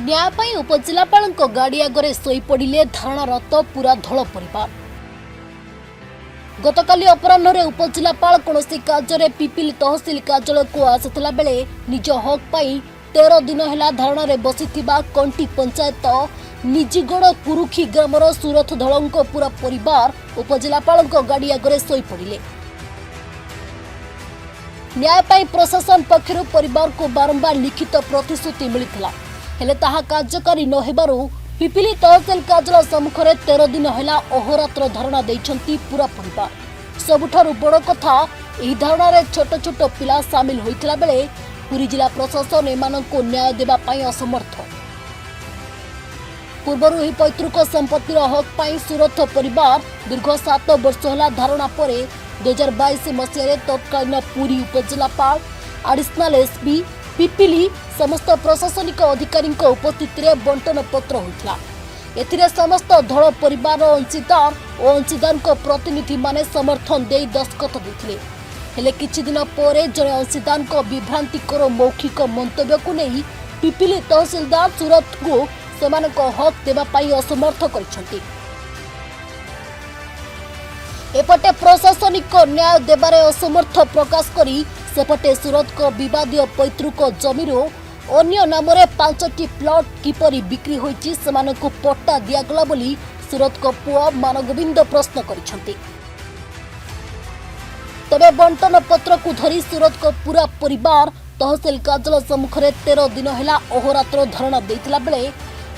न्याय उपजिलापाल गाड़ी आगे शोई पड़े धारणारत पूरा धल परिवार। गतकाली अपराह्न उपजिलापाल कौन कार्य पिपिली तहसिल कार्यालय को आसाला बेले निज हक पाई 13 दिन है धारणा बसी कंटी पंचायत निजीगढ़ कुरुखी ग्रामर सुरथ धल पूरा परिवार उपजिलापाल गाड़ी आगे शोई पड़े। न्याय प्रशासन पक्षर परिवार को बारंबार लिखित प्रतिश्रुति मिलता हेले ताहा कार्यकारी न हेबारु पिपिली तहसिल कार्यालय सम्मुख में 13 दिन है अहोरात्र धारणा देइछंती पूरा परिवार। सबुठारु बड़ कथा एही धारणा रे छोट छोट पिला सामिल होइतला बेले पुरी जिला प्रशासन एमानंको न्याय देबा पई असमर्थ। पूर्वरु एही पैतृक संपत्तिर हक पई सुरथ परिवार दीर्घ 7 वर्ष होला धारणा परे 2022 मसीह तत्कालीन पुरी उपजिलापाल एडिशनल एसपी पिपिली समस्त प्रशासनिक अधिकारी उपस्थित में बंटन पत्र होता। एथिरे समस्त धल परिवार अंशीदार और अंशीदार प्रतिनिधि माने समर्थन दे दस्तखत देथिले। हेले किछि दिन परे जने अंशीदार विभ्रांतिकर मौखिक मंतव्य को नहीं पिपिली तहसिलदार सूरत को सेमानक हक देबा पाई असमर्थ करिसेंती। एपटे प्रशासनिक न्याय देबारे असमर्थ प्रकाश करी सेपटे सूरत को विवादीय पैतृक जमीरो अन्य नाम 5टी प्लॉट किपरि बिक्री होईची सेमानकु पट्टा दियागला बोली सूरत को पुआ मानगोविंद प्रश्न करिसेंती। तबे बंटन पत्र को धरी सूरत को पूरा परिवार तहसिल कार्यालय सम्मुख में 13 दिन है अहोरात्र धारणा देइतला बेले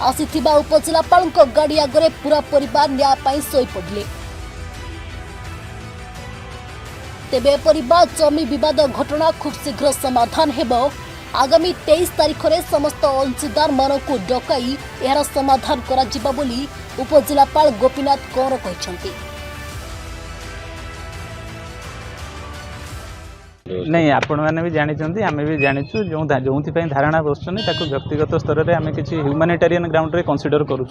आसीथिबा उपजिलापाल गाड़ी आगे पूरा परिवार न्याय पाई शोई पड़े। तेबे परिवार जमी विवाद घटना खूब शीघ्र समाधान हेबो। आगामी 23 तारीख में समस्त अंशीदार मानक डकाई यार समाधान करा जिबा बोली उपजिलापाल गोपीनाथ कौर कहछंती। नहीं आपण मैंने भी जानी आम भी जाचु जो धारणा बसुँ व्यक्तिगत स्तर में आम किसी ह्यूमानिटेरियन ग्राउंड रे कंसीडर करूँ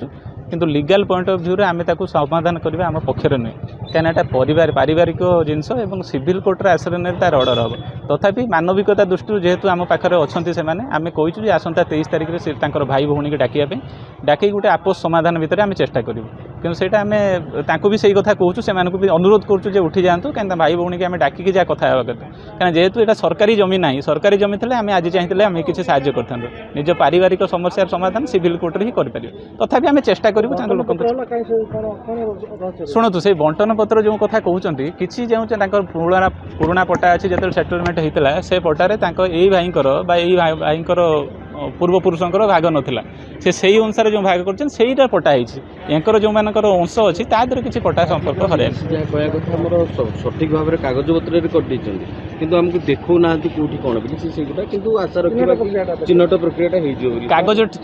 किंतु लीगल पॉइंट ऑफ व्यू रे आम समाधान करवा आम पक्षर नुहे कहीं पारिवारिक जिनस और सिविल कोर्टर आश्रय ने तार अर्डर हम तथापि मानविकता दृष्टि जेहेतु आम पाखे अच्छा से आम कहूँ आसंता 23 तारीख में भाई भौणी की डाकिया गोटे आपस समाधान भितर आम चेष्टा करूँ कि सेटा आम भी सही कथा कहूँ से भी अनुरोध करूँ उठी जातु कहीं भाई भौणी की आम डाकिकी जहाँ कथा हाँ कहीं जेहेतु यहाँ सरकारी जमी ना सरकारी जमी थे आम आज चाहिए आम किसी साहय कर निज पारिवारिक समस्या समाधान सिविल कोर्ट ही करें तथापि आम चेष्टा करूँ लोक शुणु से बंटन पत्र जो कथा कहते किसी जो पुराना पट्टा अच्छी जो सेटलमेंट होता से पट्टारे यही भाई पूर्व पुरुषंकर भाग नाला से अनुसार जो भाग कर पट्टा होकर जो मान अंश अच्छी तादर किसी पट्टा संपर्क हर सठिक भाव में कागज पत्र कर आमको देखो ना कौटी कौन कि आशा रखा चिन्हट प्रक्रिया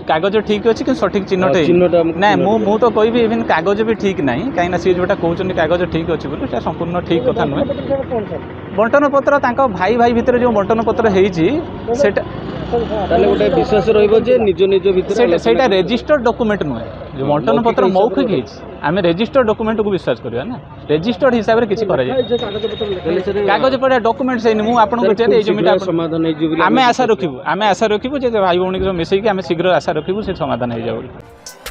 कागज ठीक अच्छे कि सठिक चिन्हट ना मु तो कहि इवन कागज भी ठीक ना कहीं सी जोटा कहते कागज ठीक अच्छे बोले संपूर्ण ठीक कथा नुहे। बंटन पत्र भाई भाई भितर जो बंटन पत्र गोटे विश्वास निज निज भितर रेजिस्टर्ड डॉक्यूमेंट नुहे जो बंटन पत्र मौखिक आम रेजिस्टर्ड डॉक्यूमेंट को विश्वास करवा ना रेजिस्टर्ड हिसाब से किसी कागज पर डॉक्यूमेंट से आम आशा रखू भाई भौणी मिसेक आम शीघ्र आशा रखू से समाधान हो जाए।